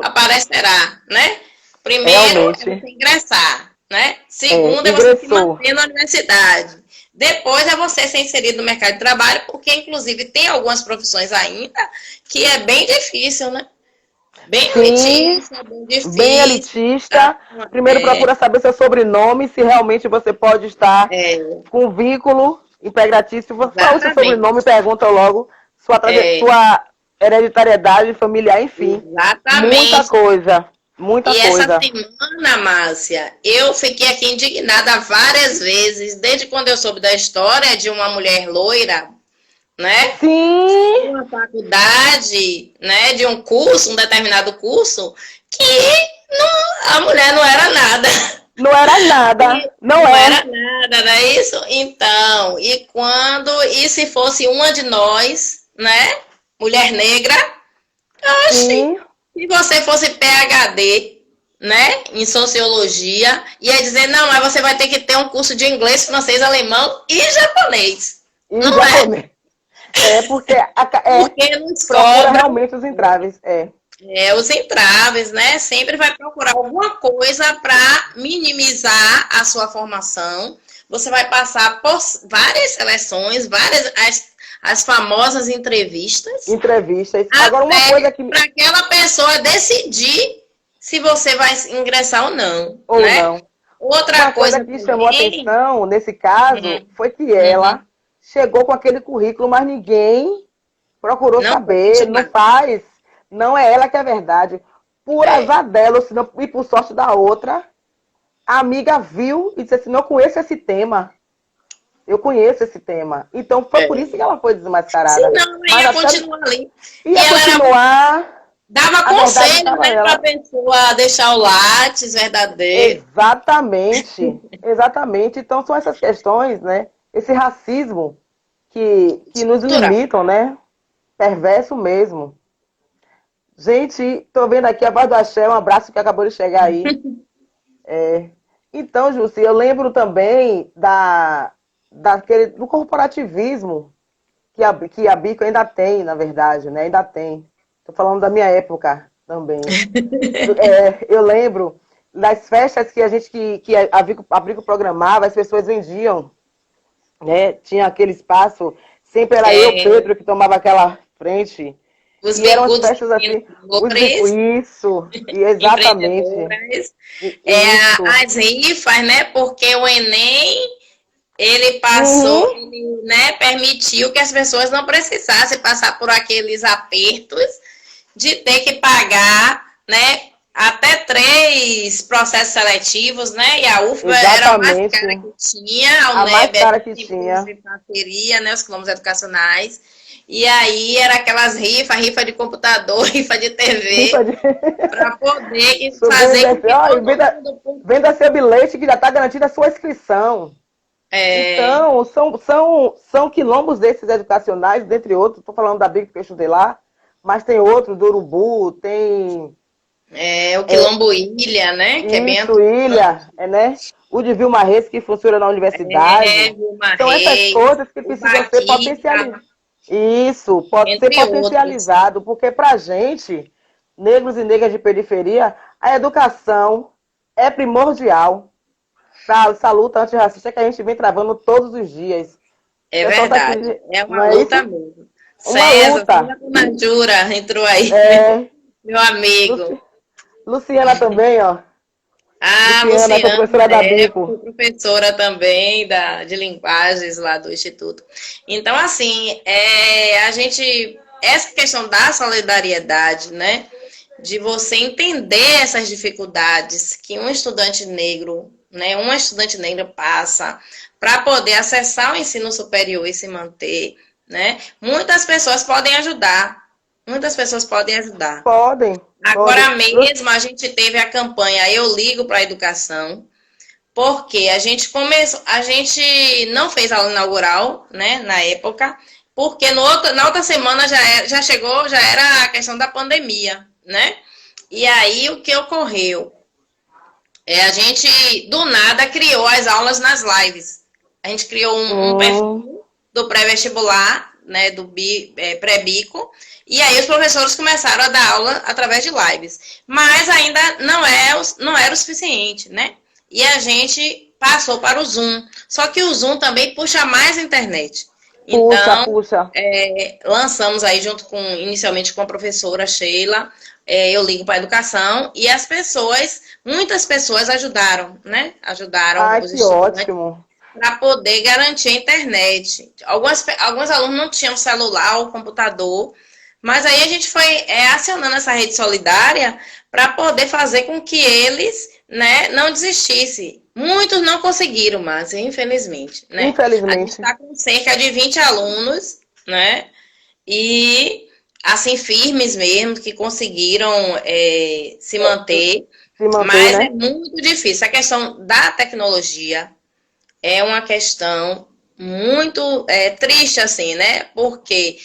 aparecerá, né? Primeiro, é você ingressar, né? Segundo, é você se manter na universidade. Depois é você ser inserido no mercado de trabalho, porque, inclusive, tem algumas profissões ainda que é bem difícil, né? Bem elitista, bem difícil. Bem elitista. Primeiro procura saber seu sobrenome, se realmente você pode estar com vínculo empregatício. Se você fala o seu sobrenome, pergunta logo sua hereditariedade familiar, enfim. Exatamente. Muita coisa. Muita E essa coisa. semana, Márcia, eu fiquei aqui indignada várias vezes, desde quando eu soube da história de uma mulher loira, né? Sim, De uma faculdade, né? De um curso, um determinado curso, que a mulher não era nada. não era nada. Não Não é. era nada, não é isso? Então, e se fosse uma de nós, né? Mulher negra, oxe, Sim, se você fosse PhD, né, em sociologia, ia dizer, não, mas você vai ter que ter um curso de inglês, francês, alemão e japonês. e Não é? japonês. É porque Porque nos procura cobra realmente os entraves. É. os entraves, né? Sempre vai procurar alguma coisa para minimizar a sua formação. Você vai passar por várias seleções, as famosas entrevistas, Entrevistas. Agora, uma coisa que. para aquela pessoa decidir se você vai ingressar ou não, Ou né? não. Outra Uma coisa coisa que chamou também, atenção nesse caso foi que ela chegou com aquele currículo, mas ninguém procurou não saber, não continuar. faz. Não é ela que é a verdade. Por É, azar dela, ou se não, e por sorte da outra, a amiga viu e disse assim: não conheço esse tema. Eu conheço esse tema. Então foi por isso que ela foi se desmascarada. não, Mas ia até continuar ali. E ia ela era continuar, dava a verdade conselho, estava né, para a ela. pessoa deixar o látis verdadeiro. Exatamente, exatamente. Então são essas questões, né? Esse racismo que nos Cultural. limitam, né? Perverso mesmo. Gente, tô vendo aqui a voz do Axé, um abraço que acabou de chegar aí. Então, Jussi, eu lembro também do corporativismo que a Bico ainda tem, na verdade, né? Ainda tem. Tô falando da minha época também. Eu lembro das festas que a Bico programava, as pessoas vendiam, né? Tinha aquele espaço, sempre era eu, É, Pedro, que tomava aquela frente. os E eram as bicudos festas assim, empreendedores, isso, e exatamente, empreendedoras, isso. as rifas, né? Porque o Enem, ele passou, Uhum, ele, né, permitiu que as pessoas não precisassem passar por aqueles apertos de ter que pagar, né, até 3 processos seletivos, né? E a UFBA era a mais exatamente. cara que tinha, a A mais UNEB cara que tipos tinha. de parceria, né? Os quilombos educacionais. E aí era aquelas rifa de computador, rifa de TV, Rifa de. para poder fazer Venda, com que ó, todo venda, mundo. venda seu bilhete que já está garantida a sua inscrição. É, Então, são quilombos desses educacionais, dentre outros. Estou falando da Bico que eu estudei lá, mas tem outros, do Urubu, tem o Quilombo Ilha, né? Que é bem isso, atuante. Ilha, né? O de Vilma Reis, que funciona na universidade. Vilma São essas Reis, coisas que o precisam ser Baquita, potencializadas. Isso, pode ser entre outros. potencializado, porque para a gente, negros e negras de periferia, a educação é primordial para essa luta antirracista que a gente vem travando todos os dias. O É pessoal está verdade. aqui, É não uma é luta isso? mesmo. Uma César luta. Najura entrou aí, É, meu amigo. Luciana também, ó. Ah, Luciana, que é Luciana, professora da fui Bico. professora também de linguagens lá do Instituto. Então, assim, essa questão da solidariedade, né? De você entender essas dificuldades que um estudante negro, né? Uma estudante negra passa para poder acessar o ensino superior e se manter, né? Muitas pessoas podem ajudar. Muitas pessoas podem ajudar. Podem, podem. Agora mesmo a gente teve a campanha Eu Ligo para a Educação, porque a gente não fez aula inaugural, né, na época, porque na outra semana já era a questão da pandemia, né? E aí o que ocorreu? A gente do nada criou as aulas nas lives. A gente criou um perfil do pré-vestibular, né, do pré-bico, e aí os professores começaram a dar aula através de lives. Mas ainda não era o suficiente, né? E a gente passou para o Zoom. Só que o Zoom também puxa mais a internet. Puxa, Então, puxa. lançamos aí inicialmente com a professora Sheila, Eu Ligo para a Educação, e muitas pessoas ajudaram, né? Ajudaram Ai, os que estudantes ótimo. para poder garantir a internet. Alguns alunos não tinham celular ou computador, mas aí a gente foi acionando essa rede solidária para poder fazer com que eles, né, não desistissem. Muitos não conseguiram, mas infelizmente, né? A gente Infelizmente. está com cerca de 20 alunos, né? E assim, firmes mesmo, que conseguiram se manter, Se manter, mas é né? muito difícil. A questão da tecnologia é uma questão muito triste, assim, né? Porque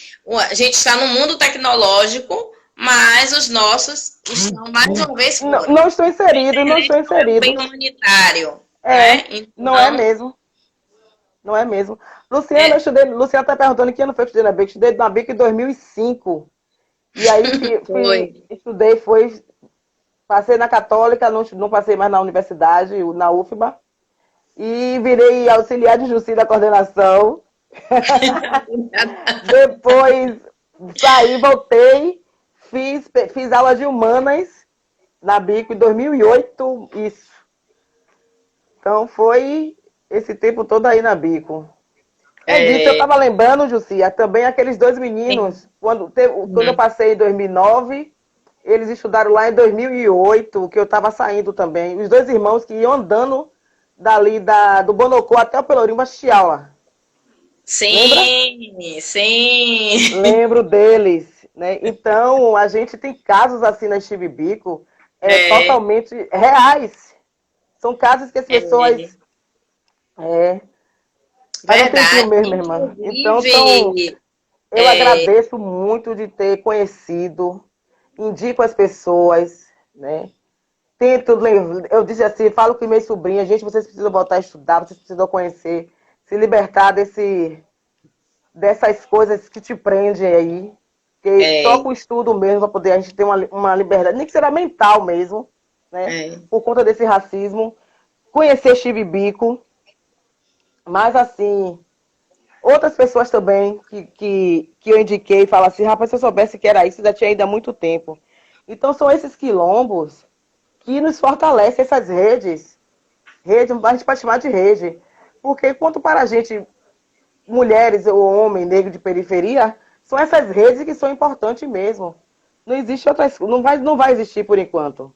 a gente está no mundo tecnológico, mas os nossos estão mais uma vez Não, fora. não estou A inserido, não estou internet não é um bem inserido. humanitário, É, né? não é Então, mesmo. Não é mesmo. Luciana, eu é, estudei. Luciana está perguntando que ano foi que eu estudei na BIC. Estudei na BIC em 2005. E aí foi. estudei, passei na Católica, não passei mais na universidade, na UFBA. E virei auxiliar de justiça da coordenação. Depois saí, voltei, fiz aula de humanas na BIC em 2008, isso. Então foi esse tempo todo aí na Bico. É disso, eu É, estava lembrando, Jussia, também aqueles dois sim. meninos, quando eu Uhum. passei em 2009, eles estudaram lá em 2008, que eu estava saindo também. Os dois irmãos que iam andando dali do Bonocô até o Pelourinho Bastiaula. Lembra? Sim, sim. Lembro deles, né? Então, a gente tem casos assim na Chibibico, É, totalmente reais. São casos que as é pessoas... É, faz um tempinho verdade. mesmo, irmã. Então, Inclusive, eu agradeço muito de ter conhecido, indico as pessoas, né? Tento, eu disse assim, falo com minhas sobrinhas, gente, vocês precisam voltar a estudar, vocês precisam conhecer, se libertar dessas coisas que te prendem aí. Porque só é, com o estudo mesmo para poder a gente ter uma liberdade, nem que seja mental mesmo, né? é, Por conta desse racismo. Conhecer Chibibico, mas assim, outras pessoas também que eu indiquei falam assim, rapaz, se eu soubesse que era isso, já tinha ido há muito tempo. Então são esses quilombos que nos fortalecem, essas redes. A gente pode chamar de rede. Porque quanto para a gente, mulheres ou homem negro de periferia, são essas redes que são importantes mesmo. Não existe outras, não vai existir por enquanto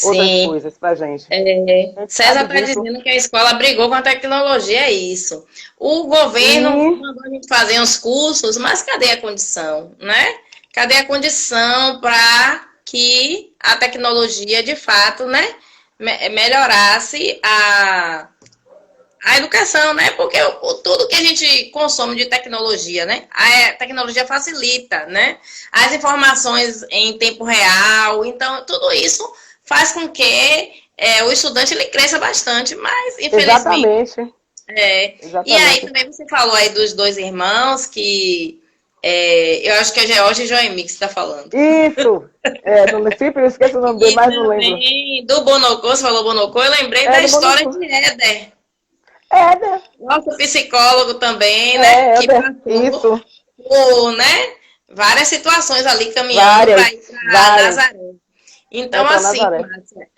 outras sim. coisas pra gente. A gente César sabe está disso. dizendo que a escola brigou com a tecnologia, é isso. O governo E mandou a gente fazer uns cursos, mas cadê a condição, né? Cadê a condição para que a tecnologia, de fato, né, melhorasse a educação, né? Porque tudo que a gente consome de tecnologia, né? A tecnologia facilita, né? As informações em tempo real. Então, tudo isso faz com que o estudante ele cresça bastante, mas infelizmente. exatamente, E aí exatamente. também você falou aí dos dois irmãos que eu acho que é George e Joemir que você está falando. Isso! Sempre eu esqueço o nome dele, E mas não lembro. também do Bonocô, você falou Bonocô, eu lembrei É da do história Bonocu. de Éder. É, né? Nosso psicólogo também, né? É, Que Éder. passou Isso. por, né? Várias situações ali caminhando para ir Várias, para várias. Nazaré. Vai Então, para assim, Nazaré. Márcia,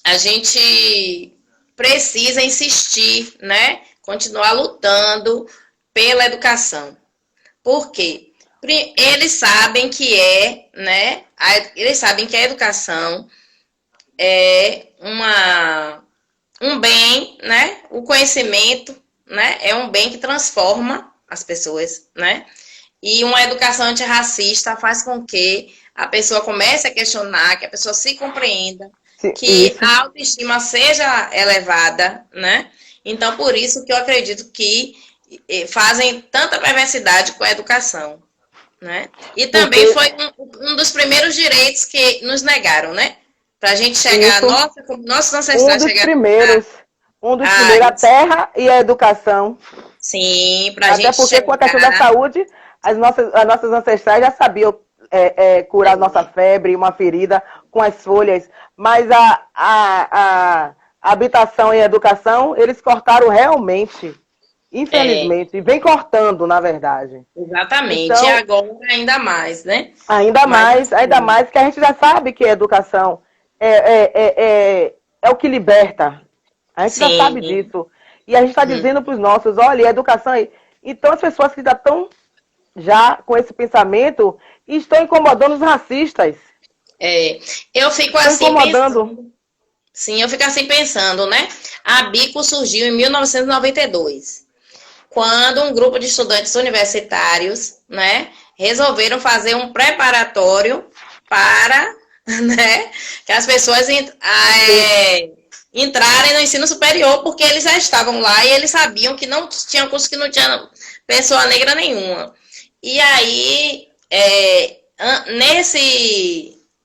a gente precisa insistir, né? Continuar lutando pela educação. Por quê? Eles sabem que né? Eles sabem que a educação é um bem, né? O conhecimento, né? É um bem que transforma as pessoas, né? E uma educação antirracista faz com que a pessoa comece a questionar, que a pessoa se compreenda, que Isso. a autoestima seja elevada, né? Então, por isso que eu acredito que fazem tanta perversidade com a educação, né? E também Porque foi um dos primeiros direitos que nos negaram, né? Para a gente chegar, isso, como nossos um ancestrais dos chegaram primeiros, um dos a primeiros, a isso. terra e a educação. Sim, para a Até gente porque com a questão da chegar. saúde, as nossas ancestrais já sabiam curar nossa febre, uma ferida com as folhas. Mas a habitação e a educação, eles cortaram realmente, É, infelizmente, e vem cortando, na verdade. exatamente. E Então, agora ainda mais, né? ainda Mas mais, ainda assim, mais que a gente já sabe que a educação é o que liberta. A gente já sabe sim. disso. E a gente está Uhum. dizendo para os nossos, olha, a educação aí. Então as pessoas que já estão com esse pensamento estão incomodando os racistas. É, eu fico Estou assim pensando, incomodando. sim, eu fico assim pensando, né? A Bico surgiu em 1992, quando um grupo de estudantes universitários, né, resolveram fazer um preparatório para, né, que as pessoas entrarem no ensino superior, porque eles já estavam lá e eles sabiam que não tinha curso que não tinha pessoa negra nenhuma. E aí,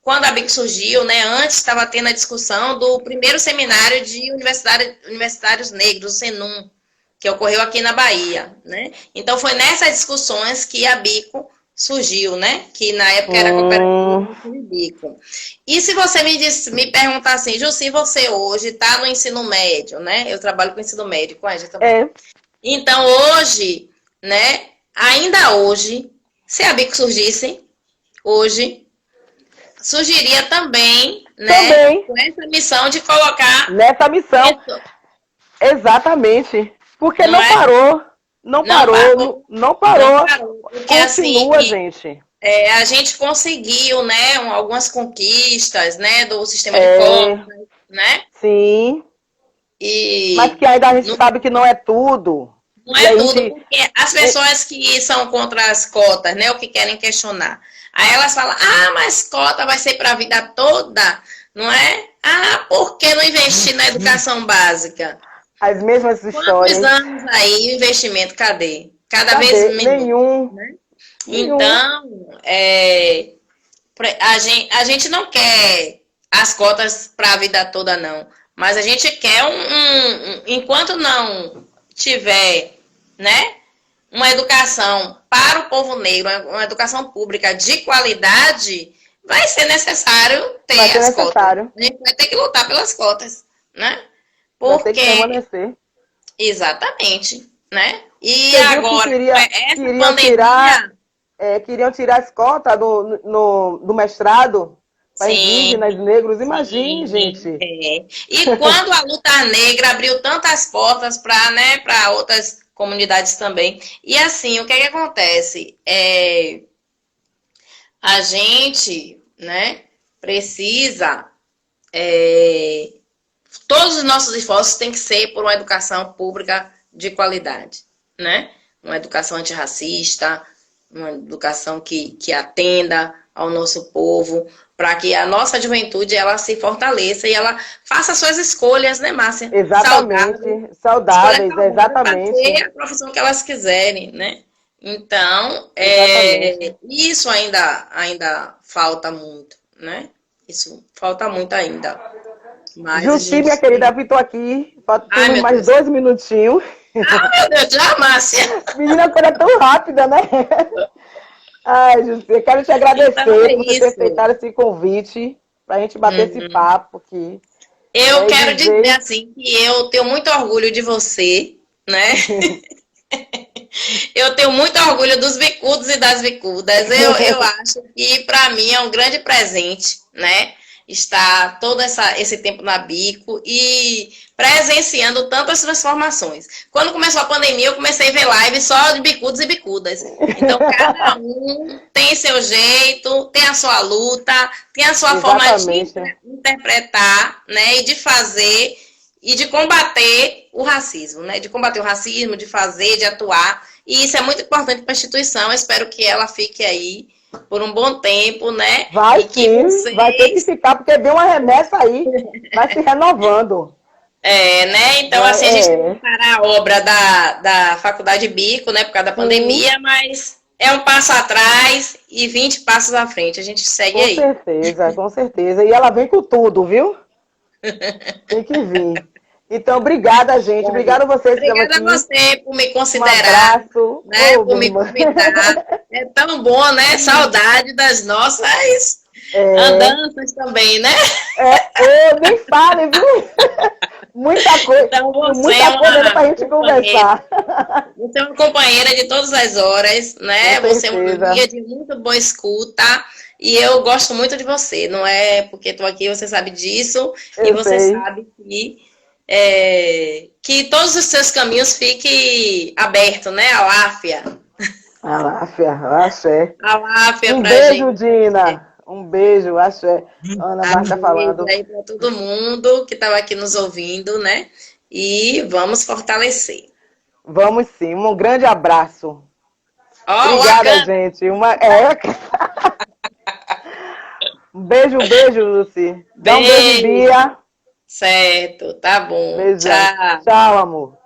quando a BIC surgiu, né, antes estava tendo a discussão do primeiro seminário de universitários negros, o SENUM, que ocorreu aqui na Bahia, né? Então foi nessas discussões que a Bico surgiu, né? Que na época era a cooperativa de Bico. E se você me perguntar assim, Jussi, você hoje está no ensino médio, né? Eu trabalho com ensino médio, com a gente também. É. Então hoje, né? Ainda hoje, se a Bico surgisse hoje, surgiria também, né? Também. Com essa missão de colocar Nessa missão. Exatamente. Porque não parou. Não parou. Não parou. Porque continua, assim, gente. A gente conseguiu, né, algumas conquistas, né, do sistema de cotas, né? Sim. E mas que ainda a gente sabe que não é tudo. Não é tudo, porque as pessoas que são contra as cotas, né, ou que querem questionar, aí elas falam, mas cota vai ser para a vida toda, não é? Por que não investir na educação básica? As mesmas histórias. Quantos anos aí o investimento, cadê? Cada vez menos. Nenhum. Né? Então, a gente não quer as cotas para a vida toda, não. Mas a gente quer enquanto não tiver, né, uma educação para o povo negro, uma educação pública de qualidade, vai ser necessário ter as cotas. A gente vai ter que lutar pelas cotas, né? Porque... vai ter que permanecer. Exatamente, né? E você agora, queriam tirar as cotas do mestrado para indígenas, negros, imagine, gente. E quando a luta negra abriu tantas portas para, né, para outras comunidades também. E assim, o que acontece? A gente, né, precisa... todos os nossos esforços têm que ser por uma educação pública de qualidade, né? Uma educação antirracista, uma educação que atenda ao nosso povo, para que a nossa juventude ela se fortaleça e ela faça suas escolhas, né, Márcia? Exatamente, saudáveis, exatamente. Para ter a profissão que elas quiserem, né? Então, isso ainda falta muito, né? Isso falta muito ainda. Jussi, minha querida, estou aqui. Temos mais 2 minutinhos. Meu Deus, já, Márcia. Menina, a coisa é tão rápida, né? Ai, Jussi, eu quero te agradecer por você ter aceitado esse convite para a gente bater esse papo aqui. Eu quero dizer assim que eu tenho muito orgulho de você, né? Eu tenho muito orgulho dos bicudos e das bicudas. Eu acho que para mim é um grande presente, né? Estar todo esse tempo na Bico e presenciando tantas transformações. Quando começou a pandemia, eu comecei a ver live só de bicudos e bicudas. Então, cada um tem seu jeito, tem a sua luta, tem a sua forma de interpretar, né? E de fazer e de combater o racismo, né? De combater o racismo, de fazer, de atuar. E isso é muito importante para a instituição. Eu espero que ela fique aí por um bom tempo, né? Vai sim, vai ter que ficar, porque deu uma remessa aí, vai se renovando. Né? Então, assim, a gente tem que parar a obra da Faculdade Bico, né? Por causa da pandemia, mas é um passo atrás e 20 passos à frente. A gente segue aí. Com certeza, com certeza. E ela vem com tudo, viu? Tem que vir. Então, obrigada, gente. Obrigada a vocês. Obrigada a você por me considerar. Um abraço. Né, por me convidar. É tão bom, né? Saudade das nossas andanças também, né? Nem fale, viu? Muita coisa. Então, muita coisa pra gente conversar. Você é uma companheira de todas as horas, né? Você é uma guia de muito boa escuta. E eu gosto muito de você. Não é porque estou aqui, você sabe disso. E você sabe que todos os seus caminhos fiquem abertos, né? Aláfia. Aláfia, axé. Aláfia um pra beijo, gente. Dina. Um beijo, axé. Ana Marta Beijo falando. aí para todo mundo que estava aqui nos ouvindo, né? E vamos fortalecer. Vamos sim, um grande abraço. Ó, o Obrigada, Wakanda. gente. Um beijo, Lucy. Dá um beijo em Beijo. Bia. Certo, tá bom. Beijão. Tchau. Tchau, amor.